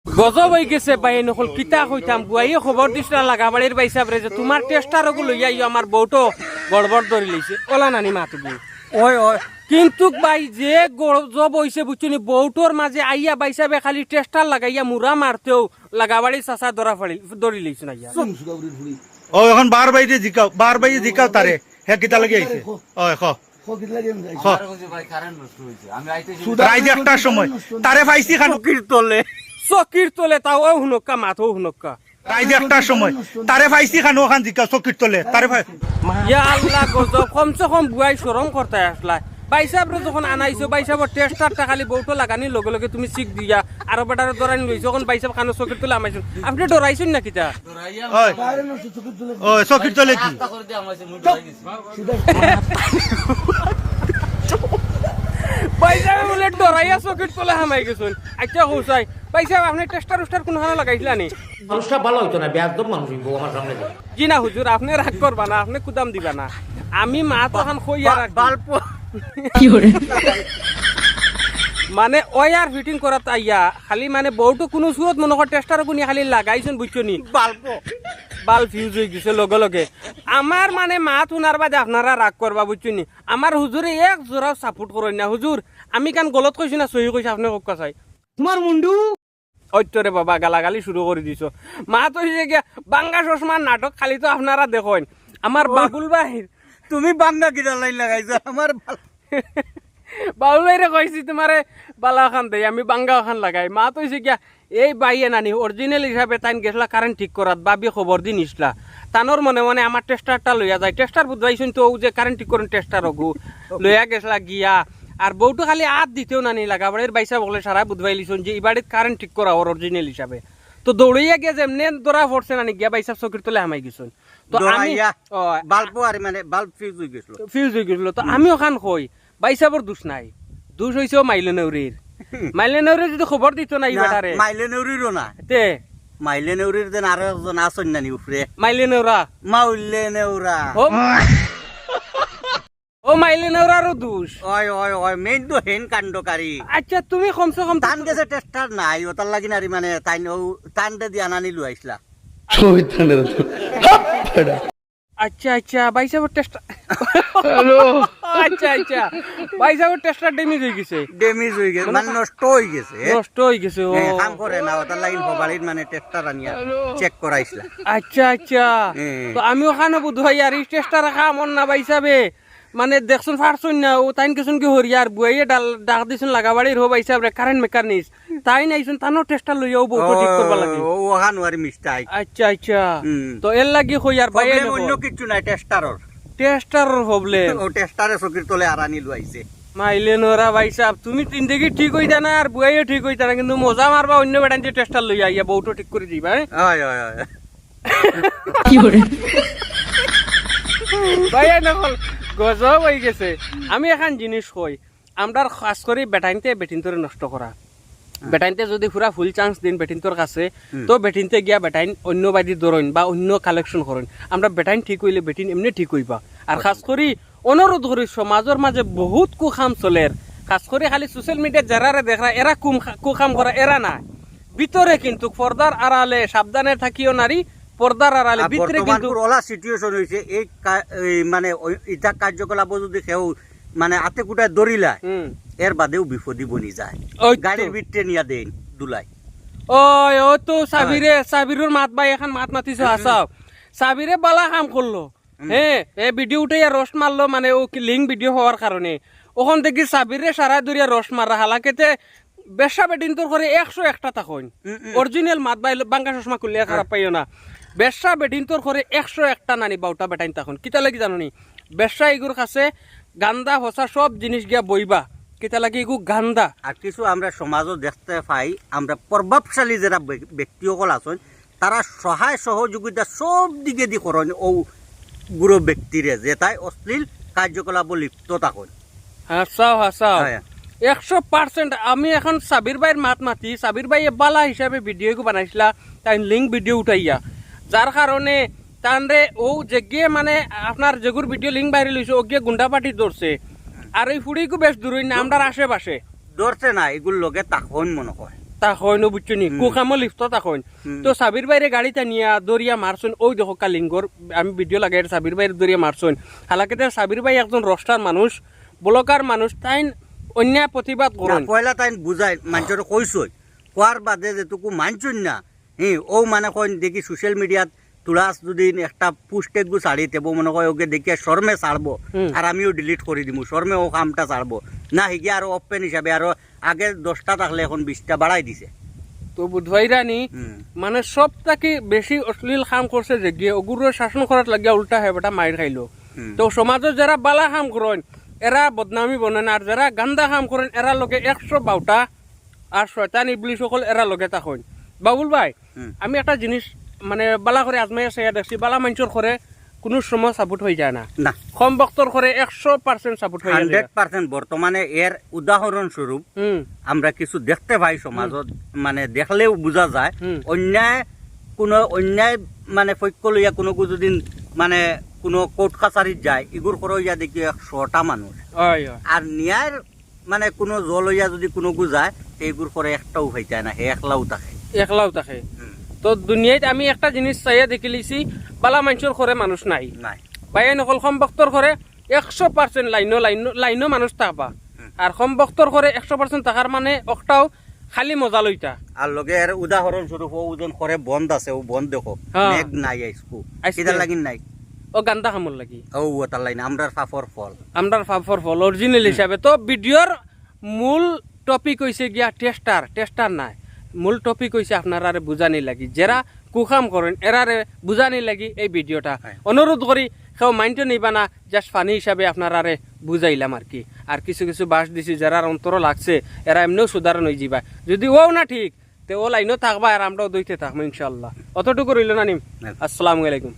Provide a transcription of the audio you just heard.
গজব হয়ে গেছে ভাই নকল কিতা কইতাম বুয়াইয়ে খবর দিছ না লাগাবাড়ির বাইসাব রে যে তোমার টেস্টারও লইয়া আমার বউটো গড়বড় ধরে লইছে ওলা নানি মা তুমি ওই ওই কিন্তু ভাই যে গজব হইছে বুঝছনি বউটোর মাঝে আইয়া বাইসাবে খালি টেস্টার লাগাইয়া মুরা মারতেও লাগাবাড়ি চাচা ধরি লইছ না ইয়া ও এখন বার বাইরে জিকাও তারে হে কিতা লাগি আইছে ওই খ রাইজ একটার সময় তারে পাইছি খান চকির তলে তাও হুনক্কা মাথো হুনক্কা রাইজ একটার সময় তারে পাইছি খান ওখান জিকা চকির তলে তারে ইয়া আল্লাহ গজব কমসে কম বুয়াই শরম করতে আসলা বাইসাবরে যখন আনাইছো বাইসাবর টেস্টারটা খালি বউটো লাগানির লগে লগে তুমি শিখ দিয়া আর বেটারে দরানি লইছো যখন বাইসাব খানো চকির তলে আমাইছো আপনি ডরাইছেন না কিতা ওই চকির তলে কি বাইসাবে বলে ডরাইয়া চকির তলে হামাই গেছুন আচ্ছা হোসাই বাইসাব আপনি টেস্টার উস্টার কোন হানা লাগাইছিলা নি মানুষটা ভালো হইতো না বেয়াদব মানুষ হইবো আমার সামনে জি না হুজুর আপনি রাগ করবা না আপনি কুদাম দিবা না আমি মা তখন কইয়া বাল্প মানে ওয়ার ফিটিং করা তাইয়া খালি মানে বউটো কোনো সুরত মনে কর টেস্টার কোনি খালি লাগাইছেন বুঝছো নি বাল্ব ফিউজ হয়ে গেছে লগে লগে আমার মানে মা তুনার বাদে আপনারা রাগ করবা বুঝছো নি আমার হুজুরে এক জোড়াও সাপোর্ট করেন না হুজুর আমি কান গলত কইছি না সহি কইছি আপনি কক চাই তোমার মুন্ডু ঐতরে বাবা গালাগালি শুরু করে দিছো মা তো হইছে গিয়া বাঙ্গা চশমার নাটক খালি তো আপনারা দেখেন আমার বাবুল ভাই তুমি বাংলা কিটা লাইন লাগাইছো আমার বাবুল ভাইরে কইছি তোমারে বালা খান দেই আমি বাঙ্গা খান লাগাই মা তো হইছে গিয়া এই বাইয়ে নানি অরিজিনাল হিসাবে তাইন গেছলা কারেন্ট ঠিক করাত বাবি খবর দি নিসলা তানোর মনে মনে আমার টেস্টারটা লইয়া যায় টেস্টার বুঝাইছুন তো যে কারেন্ট ঠিক করেন টেস্টার হগু লইয়া গেছলা গিয়া আর বউটো খালি আত দিতেও নানি লাগাবাড়ির বাইসা বলে সারা বুধবাই লিছুন যে এই বাড়ির কারেন্ট ঠিক করা ওর অরিজিনাল হিসাবে তো দৌড়াইয়া গিয়া যেমনে ধরা পড়ছে নানি গিয়া বাইসা চকির তলে হামাই গেছুন তো আমি বাল্ব আর মানে বাল্ব ফিউজ হয়ে গেছিল তো আমি ওখান কই বাইসাবর দোষ নাই দোষ হইছে মাইলে নেউরির মাইলে নেউরির যদি খবর দিত না ইবাটারে মাইলে নেউরিরও না তে মাইলে নেউরির দেন আরো একজন আসন নানি উপরে মাইলে নেউরা মাউলে নেউরা ও মাইলে নেউরারও দোষ ওই ওই ওই মেইন তো হেন কাণ্ডকারী আচ্ছা তুমি কমসে কম টান গেছে টেস্টার নাই ওটার লাগি নারি মানে তাই টানতে দিয়ে আনানি লু আইসলা আচ্ছা আচ্ছা বাইসাবর টেস্টার আচ্ছা বাইসাবর টেস্টার ড্যামেজ হয়ে গেছে মানে নষ্ট হয়ে গেছে ও কাম করে না ওটার লাগি মোবাইল মানে টেস্টার আনিয়া চেক করাইছিলা আচ্ছা তো আমি ওখানে বুধ হয় আর টেস্টার রাখা মন না বাইসাবে মানে দেখছুন ফারছুন না ও তাইন কেছুন কি হরিয়ার বুয়াইয়ে ডাক দিছুন লাগাবাড়ির হো বাইসাব রে কারেন্ট মেকানিক তাই নাইছুন তানো টেস্টার লইয়াও বউটো ঠিক করবা লাগে ও ওখান ওয়ারি মিস্টেক আচ্ছা তো এর লাগি হইয়ার বাইয়ে প্রবলেম অন্য কিছু নাই টেস্টারর প্রবলেম ও টেস্টারে চকির তলে আরানি লু আইছে মাইলে নোরা ভাইসাব তুমি জিন্দগি ঠিক হইতা না আর বুয়াইও ঠিক হইতা না কিন্তু মজা মারবা অন্য বেটান যে টেস্টার লইয়া আইয়া বউটো ঠিক করে দিবা হয় কি করে ভাইয়া নকল গজব হয়ে গেছে আমি এখন জিনিস কই আমরা খাস করে বেটাইনতে বেটিনতরে নষ্ট করা বেটাইনতে যদি পুরা ফুল চান্স দিন বেটিনতর কাছে তো বেটিনতে গিয়া বেটাইন অন্য বাড়ি ধরেন বা অন্য কালেকশন করেন আমরা বেটাইন ঠিক হইলে বেটিন এমনি ঠিক হইবা আর খাস করি অনুরোধ করি সমাজের মাঝে বহুত কুখাম চলের খাস করে খালি সোশ্যাল মিডিয়াত যারা দেখা এরা কুখাম করা এরা না ভিতরে কিন্তু পর্দার আড়ালে সাবধানে থাকিও নারী পর্দার আড়ালে ভিতরে কিন্তু ওলা সিচুয়েশন হইছে এই মানে ইটা কার্যকলাপ যদি কেউ মানে হাতে কুটায় দরিলা এর বাদেও বিপদী বনি যায় গাড়ির ভিতরে নিয়া দেন দুলাই ও তো সাবিরের মাত ভাই এখন মাত মাতিছো আসাও সাবিরে বালা কাম করলো হ্যাঁ ভিডিও উঠে রোস্ট মারলো মানে ও লিঙ্ক ভিডিও হওয়ার কারণে ওখান থেকে সাবিরে সারা দরিয়া রোস্ট মারা হালাকেতে বেশা বেদিন তোর করে 101টা তখন অরিজিনাল মাত ভাই বাঙ্গা চশমা খুললে খারাপ পাইও না বেশা বেদিন তোর করে 101টা নানি বাউটা বেটাইন তখন কিতা লাগি জানো নি বেশা এগুর কাছে গান্দা হসা সব জিনিস গিয়া বইবা কিতা লাগে এগু গান্দা আর কিছু আমরা সমাজও দেখতে পাই আমরা প্রভাবশালী যারা ব্যক্তিসকল আছেন তারা সহায় সহযোগিতা সব দিকে দি করেন ও গুরু ব্যক্তিরে যে তাই অশ্লীল কার্যকলাপ লিপ্ত থাকেন হাসাও 100% আমি এখন সাবির ভাইয়ের মাত মাতি সাবির ভাই বালা হিসাবে ভিডিও বানাইছিলা তাই লিঙ্ক ভিডিও উঠাইয়া যার কারণে তানরে ও যেগে মানে আপনার যেগুর ভিডিও লিঙ্ক বাইরে লইছে ওকে গুন্ডা পার্টি ধরছে আর এই ফুড়িকু বেশ দূরই না আমরা আশেপাশে ধরছে না এগুলো লগে তখন মনে হয় তাকইন বুঝছো নি কুকামো লিফট তাকইন তো সাবির বাইরে গাড়িটা নিয়া দরিয়া মারছুন ওই দেখো কালিঙ্গর আমি ভিডিও লাগাই সাবির বাইরে দরিয়া মারছুন হালাকিতে সাবির ভাই একজন রস্টার মানুষ ব্লকার মানুষ তাই অন্যায় প্রতিবাদ করেন পয়লা তাই বুঝাই মানুষের কইসই কোয়ার বাদে যেটুকু মানছুন না ও মানে কই দেখি সোশ্যাল মিডিয়াত তুলাস যদি একটা পোস্ট একগু ছাড়ি তেব মনে হয় ওকে দেখিয়ে শর্মে ছাড়বো আর আমিও ডিলিট করে দিব শর্মে ও কামটা ছাড়বো না হিগে আরো ওপেন হিসাবে আরো আগে 10টা থাকলে এখন 20টা বাড়াই দিছে তো বুধবাইরানি মানে সব থেকে বেশি অশ্লীল কাম করছে যে গিয়ে অগুরের শাসন করার লাগিয়া উল্টা হয় বেটা মাইর খাইলো তো সমাজে যারা বালা কাম করেন এরা বদনামি বনেন আর যারা গান্দা কাম করেন এরা লোকে 112টা আর শয়তান ইবলিশ সকল এরা লোকে থাকেন বাবুল ভাই আমি একটা জিনিস মানে বালা করে আজমাইয়া চাইয়া দেখছি বালা মানুষের করে কোনো সময় সাপোর্ট হয়ে যায় না না কম বক্তর করে 100% সাপোর্ট হয়ে যায় 100% বর্তমানে এর উদাহরণ স্বরূপ আমরা কিছু দেখতে পাই সমাজত মানে দেখলেও বোঝা যায় অন্যায় কোনো অন্যায় মানে পক্ষ লইয়া কোনো যদি মানে কোনো কোর্ট কাছারিত যায় এগুর করে ইয়া দেখি 100টা মানুষ আর ন্যায়ের মানে কোনো জল হইয়া যদি কোনো যায় এইগুর করে একটাও হয়ে যায় না হে একলাও থাকে তো দুনিয়াত আমি একটা জিনিস চাইয়া দেখি লিছি বালা মানুষের ঘরে মানুষ নাই বাইরে নকল কম বক্তর ঘরে 100% লাইনো মানুষ থাকবা আর কম বক্তর ঘরে 100% থাকার মানে একটাও খালি মজা লইতা আর লগে এর উদাহরণ স্বরূপ ও ওজন করে বন্ধ আছে ও বন্ধ দেখো মেঘ নাই আইসকু কিদার লাগিন নাই ও গান্দা খামর লাগি ও ওটার লাইন আমরার ফাফর ফল অরিজিনাল হিসাবে তো ভিডিওর মূল টপিক হইছে গিয়া টেস্টার নাই মূল টপিক হইছে আপনারা বুঝানি লাগি যারা কুকাম করেন এরারে বুঝানি লাগি এই ভিডিওটা অনুরোধ করি কেউ মাইন্ড নিবা না জাস্ট ফানি হিসাবে আপনারা বুঝাইলাম আর কি আর কিছু কিছু বাস দিছি যারা অন্তর লাগছে এরা এমনিও সুধারণ হয়ে যাবা যদি ও না ঠিক তো ও লাইনও থাকবা আর আমরাও দইতে থাকবো ইনশাল্লাহ অতটুকু রইল না নিম আসসালামু আলাইকুম